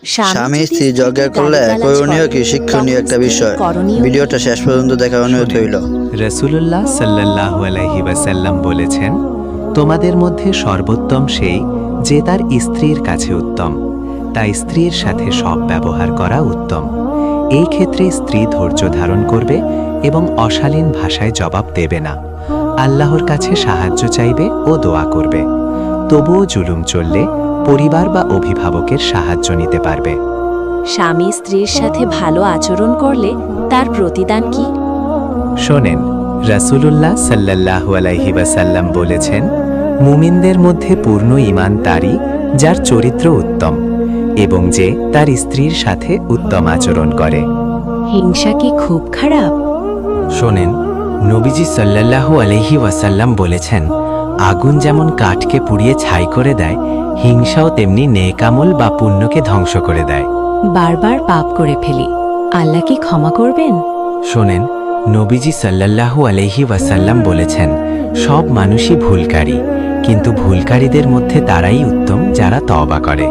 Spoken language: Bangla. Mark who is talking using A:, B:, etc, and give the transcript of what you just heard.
A: স্বামী স্ত্রী ঝগড়া করলে করণীয় কি শিক্ষণীয় একটা বিষয়। ভিডিওটা শেষ পর্যন্ত দেখার অনুরোধ রইল।
B: রাসূলুল্লাহ সাল্লাল্লাহু আলাইহি ওয়াসাল্লাম বলেছেন, তোমাদের মধ্যে সর্বোত্তম সেই যে তার স্ত্রীর কাছে উত্তম, তাই স্ত্রীর সাথে সব ব্যবহার করা উত্তম। এই ক্ষেত্রে স্ত্রী ধৈর্য ধারণ করবে এবং অশালীন ভাষায় জবাব দেবে না, আল্লাহর কাছে সাহায্য চাইবে ও দোয়া করবে। তবুও জুলুম চললে পরিবার বা অভিভাবকের সাহায্য নিতে পারবে।
C: স্বামী স্ত্রীর সাথে ভালো আচরণ করলে তার প্রতিদান কি?
B: শোনেন, রাসূলুল্লাহ সাল্লাল্লাহু আলাইহি ওয়াসাল্লাম বলেছেন, মুমিনদের মধ্যে পূর্ণ ঈমান তারই যার চরিত্র উত্তম এবং যে তার স্ত্রীর সাথে উত্তম আচরণ করে।
C: হিংসা কি খুব খারাপ?
B: শোনেন, নবীজি সাল্লাল্লাহু আলাইহি ওয়াসাল্লাম বলেছেন, আগুন যেমন কাঠকে পুড়িয়ে ছাই করে দেয়, হিংসাও তেমনি নেক আমল বা পুণ্যকে ধ্বংস করে দেয়।
C: বারবার পাপ করে ফেলি, আল্লাহ কি ক্ষমা করবেন?
B: শোনেন, নবীজি সাল্লাল্লাহু আলাইহি ওয়াসাল্লাম বলেছেন, সব মানুষই ভুলকারী, কিন্তু ভুলকারীদের মধ্যে তারাই উত্তম যারা তওবা করে।